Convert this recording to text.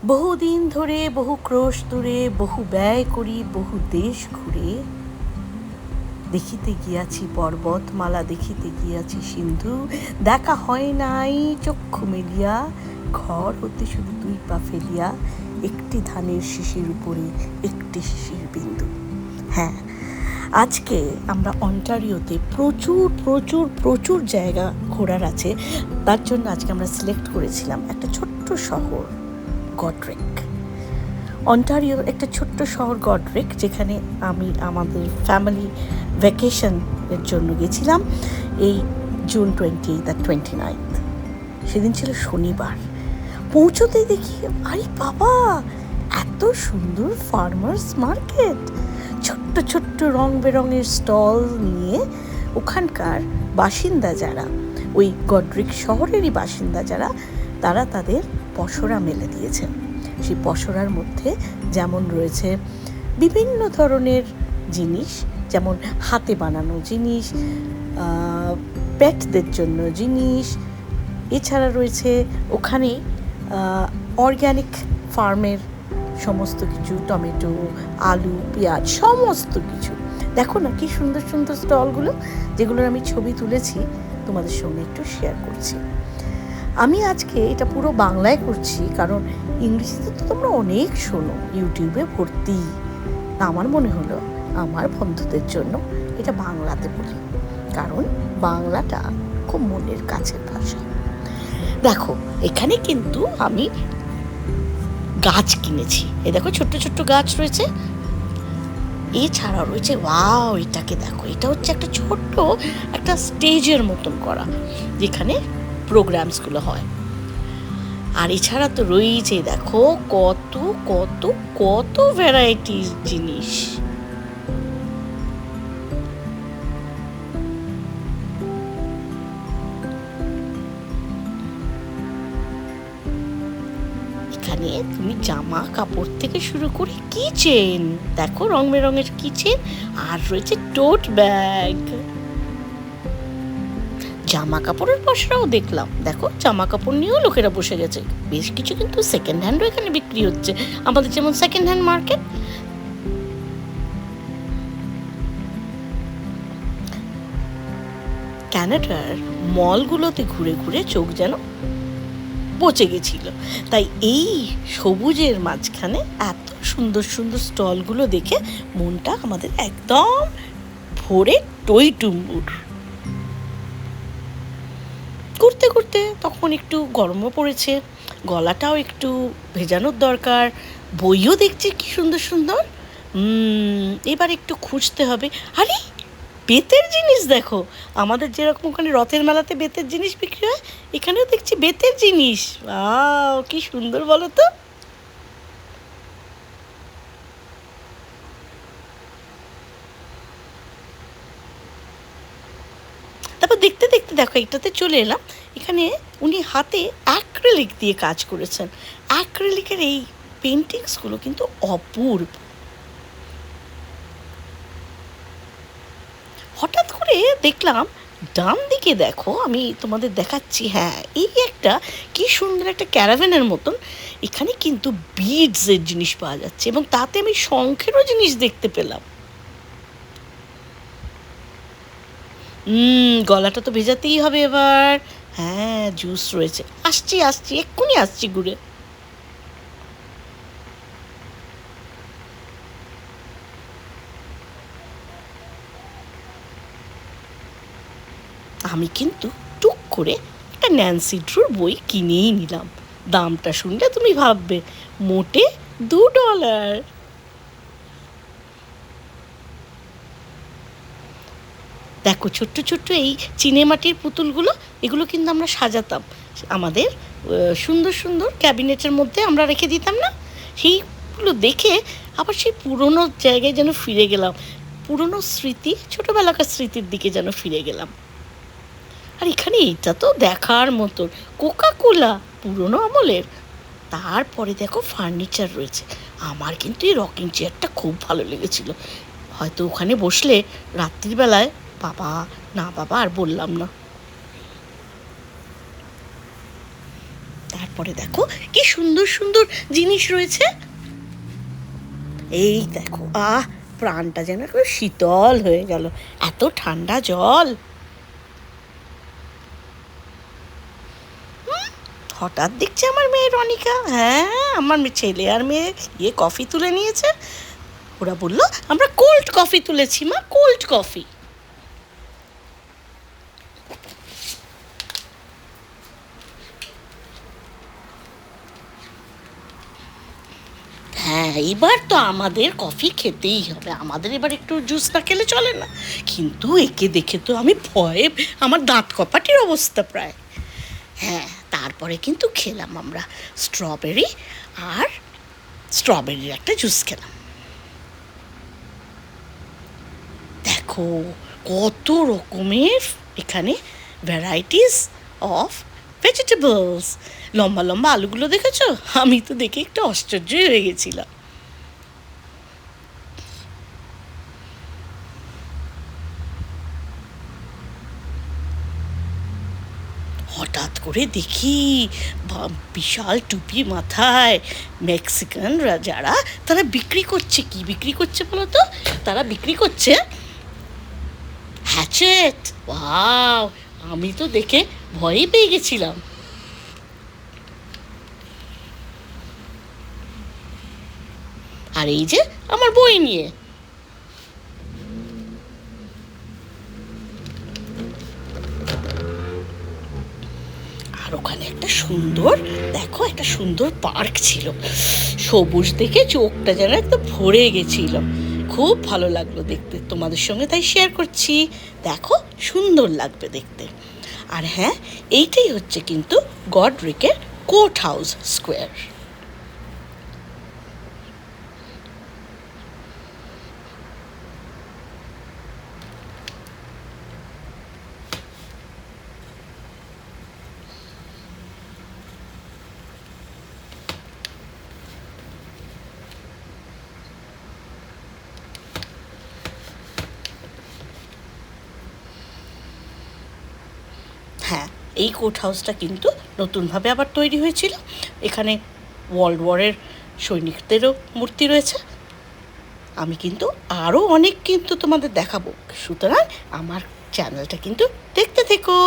বহুদিন ধরে বহু ক্রোশ দূরে বহু ব্যয় করি বহু দেশ ঘুরে দেখিতে গিয়াছি পর্বতমালা দেখিতে গিয়াছি সিন্ধু দেখা হয় নাই চক্ষু মেলিয়া ঘর হতে শুধু দুই পা ফেলিয়া একটি ধানের শীষের উপরে একটি শিশির বিন্দু। হ্যাঁ, আজকে আমরা অন্টারিওতে প্রচুর প্রচুর প্রচুর জায়গা ঘোরার আছে। তার জন্য আজকে আমরা সিলেক্ট করেছিলাম একটা ছোট্ট শহর গডরিক। অন্টারিওর একটা ছোট্ট শহর গডরিক, যেখানে আমি আমাদের ফ্যামিলি ভ্যাকেশনের জন্য গেছিলাম এই জুন 28 আর 29। সেদিন ছিল শনিবার। পৌঁছতেই দেখি আরে বাবা, এত সুন্দর ফার্মার্স মার্কেট, ছোট্ট ছোট্ট রং বেরঙের স্টল নিয়ে ওখানকার বাসিন্দা যারা, ওই গডরিক শহরেরই বাসিন্দা যারা, তারা তাদের পসরা মেলে দিয়েছেন। সেই পসরার মধ্যে যেমন রয়েছে বিভিন্ন ধরনের জিনিস, যেমন হাতে বানানো জিনিস, পেটদের জন্য জিনিস, এছাড়া রয়েছে ওখানে অর্গ্যানিক ফার্মের সমস্ত কিছু, টমেটো, আলু, পেঁয়াজ, সমস্ত কিছু। দেখো না কি সুন্দর সুন্দর স্টলগুলো, যেগুলোর আমি ছবি তুলেছি, তোমাদের সঙ্গে একটু শেয়ার করছি। আমি আজকে এটা পুরো বাংলায় করছি, কারণ ইংরেজিতে তো তোমরা অনেক শোনো, ইউটিউবে ভর্তি। আমার মনে হলো আমার বন্ধুদের জন্য এটা বাংলাতে বলি, কারণ বাংলাটা খুব মনের কাছের ভাষা। দেখো, এখানে কিন্তু আমি গাছ কিনেছি। এ দেখো ছোট্ট ছোট্ট গাছ রয়েছে, এছাড়াও রয়েছে, ওয়াও, এটাকে দেখো, এটা হচ্ছে একটা ছোট্ট একটা স্টেজের মতন করা, যেখানে প্রোগ্রামসগুলো হয়। আর এছাড়া তো রয়েছে দেখো কত কত কত ভ্যারাইটিস জিনিস। এখানে তুমি জামা কাপড় থেকে শুরু করে কিচেন, দেখো রং বেরঙের কিচেন, আর রয়েছে টোট ব্যাগ। জামা কাপড়ের পসরাও দেখলাম, দেখো জামা কাপড় নিয়েও লোকেরা বসে গেছে। বেশ কিছু কিন্তু সেকেন্ড হ্যান্ডও এখানে বিক্রি হচ্ছে, আমাদের যেমন সেকেন্ড হ্যান্ড মার্কেট। ক্যানাডার মলগুলোতে ঘুরে ঘুরে চোখ যেন পচে গেছিল, তাই এই সবুজের মাঝখানে এত সুন্দর সুন্দর স্টলগুলো দেখে মনটা আমাদের একদম ভরে টইটুম্বুর। ঘুরতে ঘুরতে তখন একটু গরমও পড়েছে, গলাটাও একটু ভেজানোর দরকার। বইও দেখছি কি সুন্দর সুন্দর। এবার একটু খুঁজতে হবে। আরে, বেতের জিনিস দেখো, আমাদের যেরকম ওখানে রথের মেলাতে বেতের জিনিস বিক্রি হয়, এখানেও দেখছি বেতের জিনিস। কি সুন্দর বলো তো। তারপর দেখতে দেখতে দেখো এটাতে চলে এলাম। এখানে উনি হাতে অ্যাক্রিলিক দিয়ে কাজ করেছেন। অ্যাক্রিলিকের এই পেন্টিংসগুলো কিন্তু অপূর্ব। হঠাৎ করে দেখলাম ডান দিকে, দেখো আমি তোমাদের দেখাচ্ছি, হ্যাঁ, এই একটা কি সুন্দর একটা ক্যারাভ্যানের মতন। এখানে কিন্তু বিডসের জিনিস পাওয়া যাচ্ছে, এবং তাতে আমি শঙ্খেরও জিনিস দেখতে পেলাম। গলাটা তো ভেজাতেই হবে এবার। হ্যাঁ, জুস রয়েছে, আসছি আসছি, এক্ষুনি আসছি ঘুরে। আমি কিন্তু টুক করে একটা ন্যান্সি ড্রুর বই কিনেই নিলাম। দামটা শুনলে তুমি ভাববে মোটে $2। দেখো ছোট্ট ছোট্ট এই চিনেমাটির পুতুলগুলো, এগুলো কিন্তু আমরা সাজাতাম আমাদের সুন্দর সুন্দর ক্যাবিনেটের মধ্যে, আমরা রেখে দিতাম না? সেইগুলো দেখে আবার সেই পুরনো জায়গায় যেন ফিরে গেলাম, পুরনো স্মৃতি, ছোটোবেলাকার স্মৃতির দিকে যেন ফিরে গেলাম। আর এখানে এটা তো দেখার মতন, কোকা কোলা, পুরনো আমলের। তারপরে দেখো ফার্নিচার রয়েছে। আমার কিন্তু এই রকিং চেয়ারটা খুব ভালো লেগেছিল, হয়তো ওখানে বসলে রাত্রিবেলায় বাবা, না বাবা আর বললাম না। তারপর তারপরে দেখো কি সুন্দর সুন্দর জিনিস রয়েছে। এই দেখো, প্রাণটা যেন একটু শীতল হয়ে গেল, এত ঠান্ডা জল। হঠাৎ দেখছি আমার মেয়ে রনিকা, আমার ছেলে আর মেয়ে কফি তুলে নিয়েছে। ওরা বললো আমরা কোল্ড কফি তুলেছি মা, কোল্ড কফি। এবার তো আমাদের কফি খেতেই হবে, আমাদের এবার একটু জুস না খেলে চলে না। কিন্তু একে দেখে তো আমি ভয়ে আমার দাঁত কপাটির অবস্থা প্রায়। তারপরে কিন্তু খেলাম আমরা স্ট্রবেরির একটা জুস খেলাম। দেখো কত রকমের এখানে ভ্যারাইটিস অফ ভেজিটেবলস। লম্বা লম্বা আলুগুলো দেখেছো? আমি তো দেখে একটু আশ্চর্যই হয়ে গেছিলাম। হঠাৎ করে দেখি বিশাল টুপি মাথায় মেক্সিকানরা যারা, তারা বিক্রি করছে। কি বিক্রি করছে বলো তো? তারা বিক্রি করছে হ্যাচেট। ওয়াও, আমি তো দেখে ভয়ই পেয়ে গেছিলাম। আর এই যে আমার বই নিয়ে, আর ওখানে একটা সুন্দর পার্ক ছিল, সবুজ দেখে চোখটা যেন একদম ভরে গেছিল। খুব ভালো লাগলো দেখতে, তোমাদের সঙ্গে তাই শেয়ার করছি। দেখো সুন্দর লাগবে দেখতে। আর এইটাই হচ্ছে কিন্তু গডরিকের কোর্ট হাউস স্কোয়ার। এই কোর্ট হাউসটা কিন্তু নতুনভাবে আবার তৈরি হয়েছিল। এখানে ওয়ার্ল্ড ওয়ারের সৈনিকদেরও মূর্তি রয়েছে। আমি কিন্তু আরও অনেক কিন্তু তোমাদের দেখাবো, সুতরাং আমার চ্যানেলটা কিন্তু দেখতে থেকো।